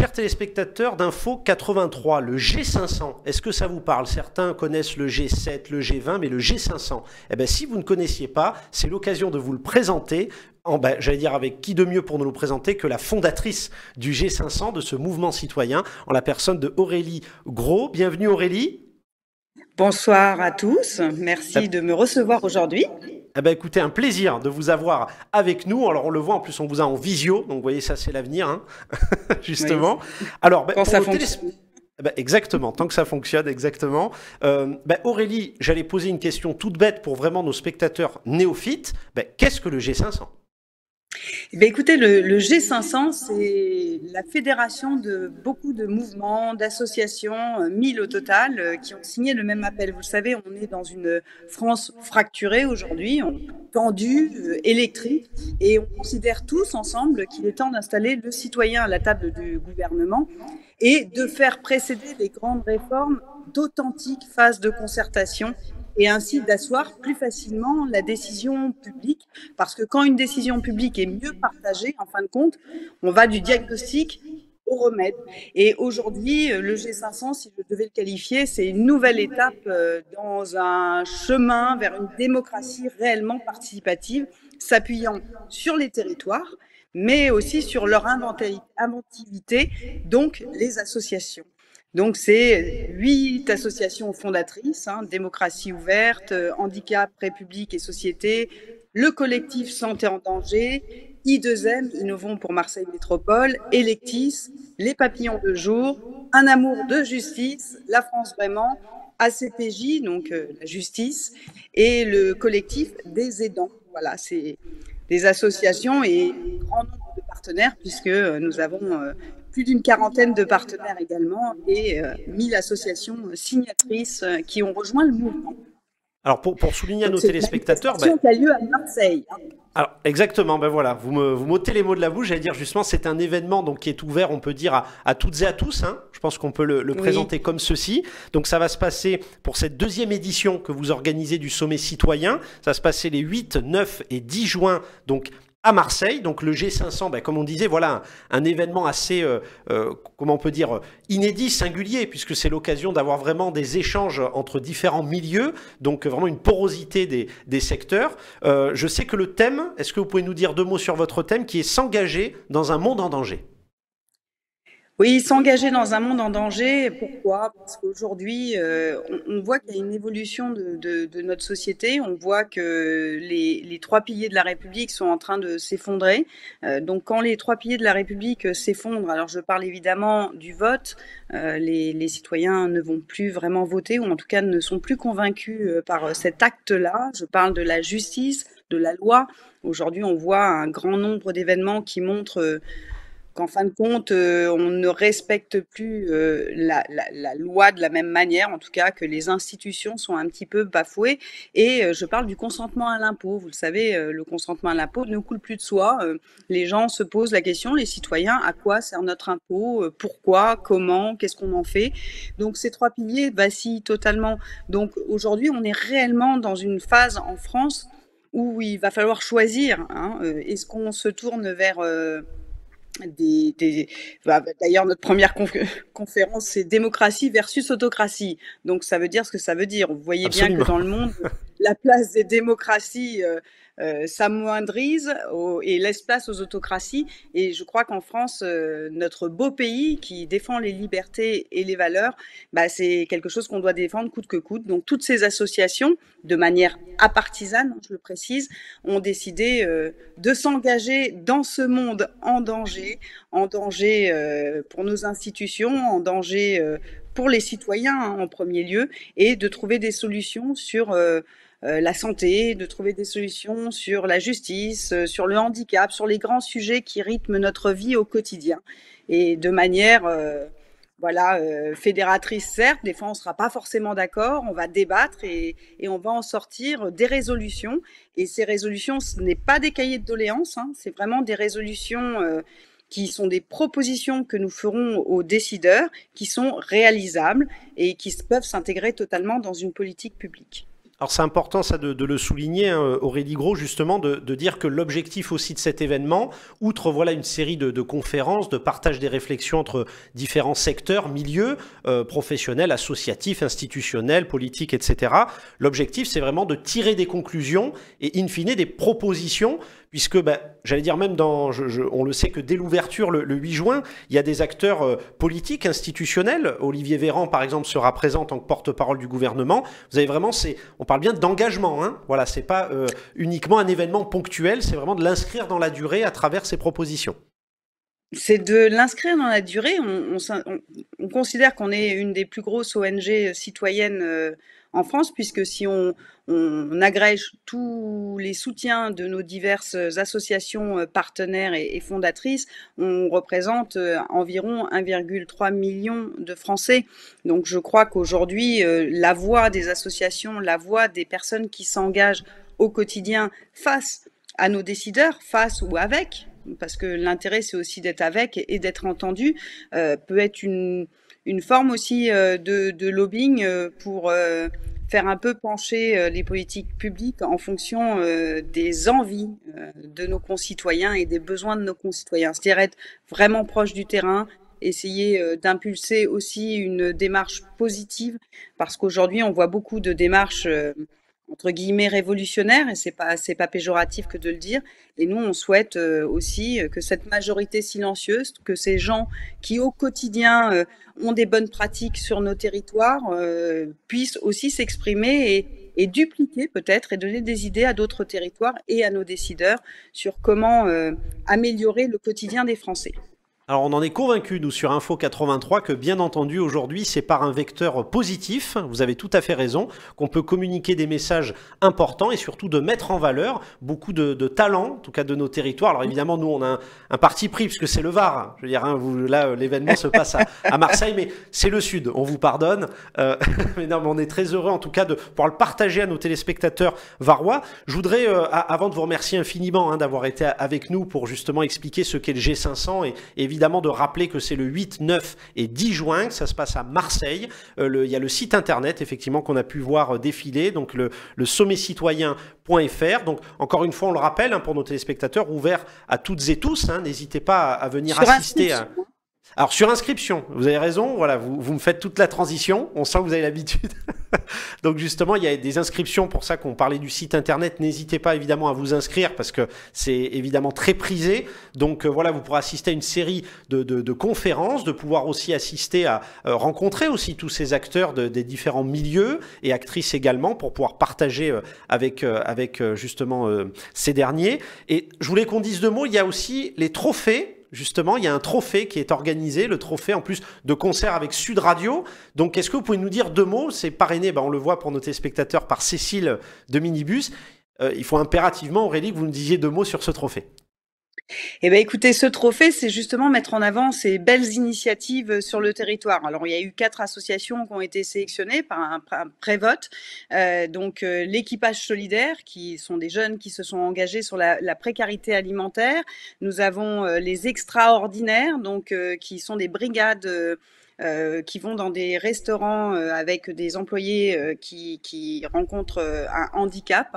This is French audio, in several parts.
Chers téléspectateurs d'Info 83, le G500, est-ce que ça vous parle? Certains connaissent le G7, le G20, mais le G500, eh bien, si vous ne connaissiez pas, c'est l'occasion de vous le présenter. J'allais dire avec qui de mieux pour nous le présenter que la fondatrice du G500, de ce mouvement citoyen, en la personne de Aurélie Gros. Bienvenue Aurélie. Bonsoir à tous, merci de me recevoir aujourd'hui. Eh ben, écoutez, un plaisir de vous avoir avec nous. Alors on le voit, en plus on vous a en visio, donc vous voyez, ça c'est l'avenir, hein, justement. Oui. Alors, Quand ça fonctionne. Exactement, tant que ça fonctionne, exactement. Aurélie, j'allais poser une question toute bête pour vraiment nos spectateurs néophytes. Qu'est-ce que le G500? Écoutez, le G500, c'est la fédération de beaucoup de mouvements, d'associations, 1000 au total, qui ont signé le même appel. Vous le savez, on est dans une France fracturée aujourd'hui, tendue, électrique, et on considère tous ensemble qu'il est temps d'installer le citoyen à la table du gouvernement et de faire précéder les grandes réformes d'authentiques phases de concertation et ainsi d'asseoir plus facilement la décision publique. Parce que quand une décision publique est mieux partagée, en fin de compte, on va du diagnostic au remède. Et aujourd'hui, le G500, si je devais le qualifier, c'est une nouvelle étape dans un chemin vers une démocratie réellement participative, s'appuyant sur les territoires, mais aussi sur leur inventivité, donc les associations. Donc, c'est 8 associations fondatrices, Démocratie ouverte, Handicap, République et Société, le collectif Santé en danger, I2M, Innovons pour Marseille Métropole, Electis, Les Papillons de jour, Un amour de justice, La France vraiment, ACPJ, donc la justice, et le collectif des aidants. Voilà, c'est des associations et un grand nombre de partenaires puisque nous avons plus d'une quarantaine de partenaires également et 1000 associations signatrices qui ont rejoint le mouvement. Alors pour souligner à Donc nos c'est une téléspectateurs, manifestation qui a lieu à Marseille. alors exactement, voilà, vous m'ôtez les mots de la bouche. J'allais dire justement, c'est un événement donc qui est ouvert, on peut dire à toutes et à tous. Hein. Je pense qu'on peut le présenter comme ceci. Donc ça va se passer pour cette deuxième édition que vous organisez du Sommet citoyen. Ça va se passer les 8, 9 et 10 juin. Donc à Marseille, donc le G500, comme on disait, voilà un événement assez, comment on peut dire, inédit, singulier, puisque c'est l'occasion d'avoir vraiment des échanges entre différents milieux, donc vraiment une porosité des secteurs. Je sais que le thème, est-ce que vous pouvez nous dire 2 mots sur votre thème, qui est s'engager dans un monde en danger? Oui, s'engager dans un monde en danger, pourquoi? Parce qu'aujourd'hui, on voit qu'il y a une évolution de notre société, on voit que les 3 piliers de la République sont en train de s'effondrer. Donc quand les 3 piliers de la République s'effondrent, alors je parle évidemment du vote, les citoyens ne vont plus vraiment voter, ou en tout cas ne sont plus convaincus par cet acte-là. Je parle de la justice, de la loi. Aujourd'hui, on voit un grand nombre d'événements qui montrent qu'en fin de compte, on ne respecte plus la loi de la même manière, en tout cas que les institutions sont un petit peu bafouées. Et je parle du consentement à l'impôt. Vous le savez, le consentement à l'impôt ne coule plus de soi. Les gens se posent la question, les citoyens, à quoi sert notre impôt? Pourquoi? Comment? Qu'est-ce qu'on en fait? Donc ces 3 piliers vacillent totalement. Donc aujourd'hui, on est réellement dans une phase en France où il va falloir choisir. Est-ce qu'on se tourne vers d'ailleurs, notre première conférence, c'est démocratie versus autocratie. Donc, ça veut dire ce que ça veut dire. Vous voyez bien que dans le monde, la place des démocraties s'amoindrise et laisse place aux autocraties. Et je crois qu'en France, notre beau pays qui défend les libertés et les valeurs, c'est quelque chose qu'on doit défendre coûte que coûte. Donc, toutes ces associations, de manière apartisane, je le précise, ont décidé de s'engager dans ce monde en danger pour nos institutions, en danger pour les citoyens en premier lieu, et de trouver des solutions sur la santé, de trouver des solutions sur la justice, sur le handicap, sur les grands sujets qui rythment notre vie au quotidien. Et de manière fédératrice, certes, des fois on ne sera pas forcément d'accord, on va débattre et on va en sortir des résolutions. Et ces résolutions, ce n'est pas des cahiers de doléances, c'est vraiment des résolutions qui sont des propositions que nous ferons aux décideurs, qui sont réalisables et qui peuvent s'intégrer totalement dans une politique publique. Alors c'est important ça de le souligner, hein, Aurélie Gros, justement, de dire que l'objectif aussi de cet événement, outre voilà une série de conférences, de partage des réflexions entre différents secteurs, milieux, professionnels, associatifs, institutionnels, politiques, etc. L'objectif c'est vraiment de tirer des conclusions et in fine des propositions, puisque j'allais dire même on le sait que dès l'ouverture le 8 juin, il y a des acteurs politiques, institutionnels. Olivier Véran par exemple sera présent en tant que porte-parole du gouvernement. Vous avez vraiment, on parle bien d'engagement, hein. Voilà, c'est pas uniquement un événement ponctuel, c'est vraiment de l'inscrire dans la durée à travers ces propositions. C'est de l'inscrire dans la durée. On considère qu'on est une des plus grosses ONG citoyennes en France, puisque si on agrège tous les soutiens de nos diverses associations partenaires et fondatrices, on représente environ 1,3 million de Français. Donc je crois qu'aujourd'hui, la voix des associations, la voix des personnes qui s'engagent au quotidien face à nos décideurs, face ou avec, parce que l'intérêt c'est aussi d'être avec et d'être entendu, peut être une forme aussi de lobbying pour faire un peu pencher les politiques publiques en fonction des envies de nos concitoyens et des besoins de nos concitoyens. C'est-à-dire être vraiment proche du terrain, essayer d'impulser aussi une démarche positive, parce qu'aujourd'hui on voit beaucoup de démarches entre guillemets révolutionnaire, et c'est pas péjoratif que de le dire. Et nous, on souhaite aussi que cette majorité silencieuse, que ces gens qui au quotidien ont des bonnes pratiques sur nos territoires, puissent aussi s'exprimer et dupliquer peut-être et donner des idées à d'autres territoires et à nos décideurs sur comment améliorer le quotidien des Français. Alors on en est convaincu, nous, sur Info 83, que bien entendu, aujourd'hui, c'est par un vecteur positif, vous avez tout à fait raison, qu'on peut communiquer des messages importants et surtout de mettre en valeur beaucoup de talents, en tout cas de nos territoires. Alors évidemment, nous, on a un parti pris, puisque c'est le Var. Hein. Je veux dire, hein, là, l'événement se passe à Marseille, mais c'est le Sud, on vous pardonne. Mais non, mais on est très heureux, en tout cas, de pouvoir le partager à nos téléspectateurs varois. Je voudrais, avant de vous remercier infiniment d'avoir été avec nous pour justement expliquer ce qu'est le G500 et évidemment de rappeler que c'est le 8, 9 et 10 juin, que ça se passe à Marseille. Il y a le site internet, effectivement, qu'on a pu voir défiler, donc le sommetcitoyen.fr. Donc, encore une fois, on le rappelle, pour nos téléspectateurs, ouvert à toutes et tous. N'hésitez pas à venir assister à... Alors, sur inscription, vous avez raison, voilà, vous me faites toute la transition, on sent que vous avez l'habitude. Donc justement, il y a des inscriptions, pour ça qu'on parlait du site internet, n'hésitez pas évidemment à vous inscrire parce que c'est évidemment très prisé. Donc voilà, vous pourrez assister à une série de conférences, de pouvoir aussi assister à rencontrer aussi tous ces acteurs des différents milieux et actrices également pour pouvoir partager avec justement ces derniers. Et je voulais qu'on dise deux mots, il y a aussi les trophées. Justement, il y a un trophée qui est organisé, le trophée en plus de concert avec Sud Radio. Donc, est-ce que vous pouvez nous dire deux mots? C'est parrainé, on le voit pour nos téléspectateurs, par Cécile de Minibus. Il faut impérativement, Aurélie, que vous nous disiez deux mots sur ce trophée. Eh bien, écoutez, ce trophée, c'est justement mettre en avant ces belles initiatives sur le territoire. Alors, il y a eu 4 associations qui ont été sélectionnées par un pré-vote. Donc, l'équipage solidaire, qui sont des jeunes qui se sont engagés sur la précarité alimentaire. Nous avons les extraordinaires, donc qui sont des brigades qui vont dans des restaurants avec des employés qui rencontrent un handicap,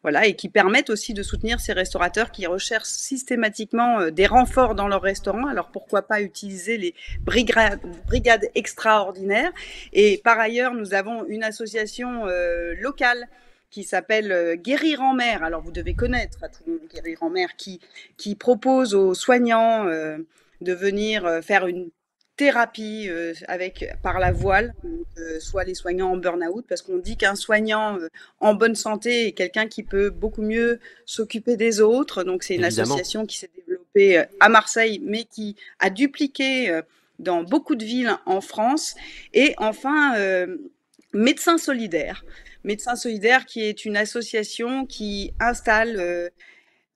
voilà, et qui permettent aussi de soutenir ces restaurateurs qui recherchent systématiquement des renforts dans leurs restaurants. Alors pourquoi pas utiliser les brigades extraordinaires. Et par ailleurs, nous avons une association locale qui s'appelle Guérir en mer. Alors vous devez connaître à tout le monde Guérir en mer, qui propose aux soignants de venir faire une thérapie par la voile, donc, soit les soignants en burn-out, parce qu'on dit qu'un soignant en bonne santé est quelqu'un qui peut beaucoup mieux s'occuper des autres. Donc c'est une association qui s'est développée à Marseille, mais qui a dupliqué dans beaucoup de villes en France. Et enfin, Médecins Solidaires. Médecins Solidaires, qui est une association qui installe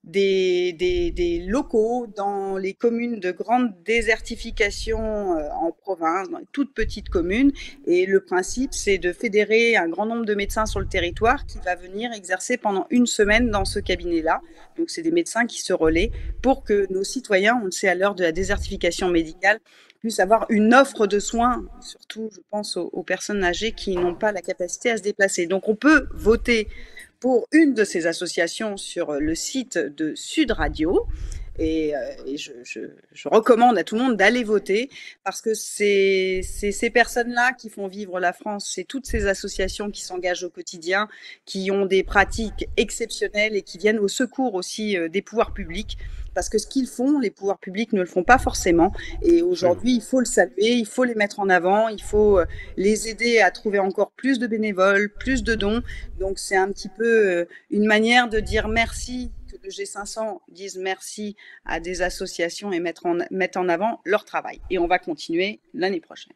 des locaux dans les communes de grande désertification en province, dans les toutes petites communes. Et le principe, c'est de fédérer un grand nombre de médecins sur le territoire qui va venir exercer pendant une semaine dans ce cabinet-là. Donc, c'est des médecins qui se relaient pour que nos citoyens, on le sait à l'heure de la désertification médicale, puissent avoir une offre de soins, surtout, je pense, aux personnes âgées qui n'ont pas la capacité à se déplacer. Donc, on peut voter pour une de ces associations sur le site de Sud Radio. Et je recommande à tout le monde d'aller voter parce que c'est ces personnes-là qui font vivre la France. C'est toutes ces associations qui s'engagent au quotidien, qui ont des pratiques exceptionnelles et qui viennent au secours aussi des pouvoirs publics. Parce que ce qu'ils font, les pouvoirs publics ne le font pas forcément. Et aujourd'hui, il faut le saluer, il faut les mettre en avant, il faut les aider à trouver encore plus de bénévoles, plus de dons. Donc c'est un petit peu une manière de dire merci, que le G500 dise merci à des associations et mettre en avant leur travail. Et on va continuer l'année prochaine.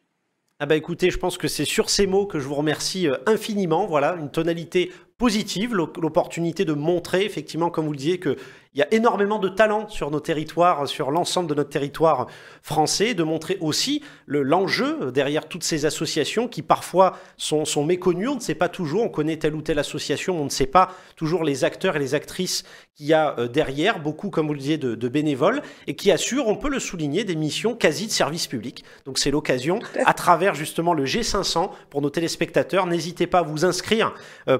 Ah bah écoutez, je pense que c'est sur ces mots que je vous remercie infiniment. Voilà, une tonalité positive, l'opportunité de montrer effectivement, comme vous le disiez, qu'il y a énormément de talent sur nos territoires, sur l'ensemble de notre territoire français, de montrer aussi l'enjeu derrière toutes ces associations qui parfois sont méconnues. On ne sait pas toujours, on connaît telle ou telle association, on ne sait pas toujours les acteurs et les actrices qu'il y a derrière, beaucoup, comme vous le disiez, de bénévoles, et qui assurent, on peut le souligner, des missions quasi de service public. Donc c'est l'occasion, à travers justement le G500, pour nos téléspectateurs, n'hésitez pas à vous inscrire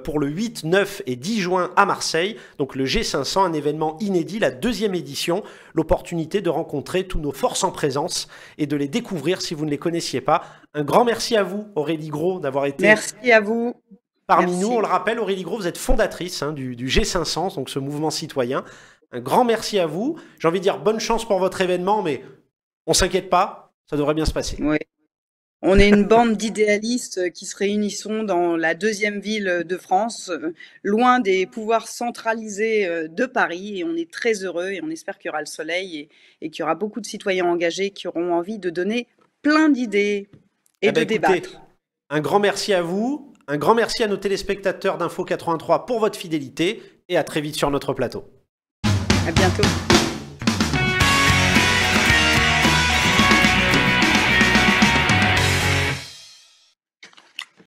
pour le 8, 9 et 10 juin à Marseille. Donc le G500, un événement inédit, la 2e édition, l'opportunité de rencontrer tous nos forces en présence et de les découvrir si vous ne les connaissiez pas. Un grand merci à vous, Aurélie Gros, d'avoir été... Merci à vous. Parmi nous, on le rappelle, Aurélie Gros, vous êtes fondatrice du G500, donc ce mouvement citoyen. Un grand merci à vous. J'ai envie de dire bonne chance pour votre événement, mais on ne s'inquiète pas, ça devrait bien se passer. Oui. On est une bande d'idéalistes qui se réunissons dans la 2e ville de France, loin des pouvoirs centralisés de Paris. Et on est très heureux et on espère qu'il y aura le soleil et qu'il y aura beaucoup de citoyens engagés qui auront envie de donner plein d'idées et de débattre. Un grand merci à vous. Un grand merci à nos téléspectateurs d'Info 83 pour votre fidélité et à très vite sur notre plateau. À bientôt.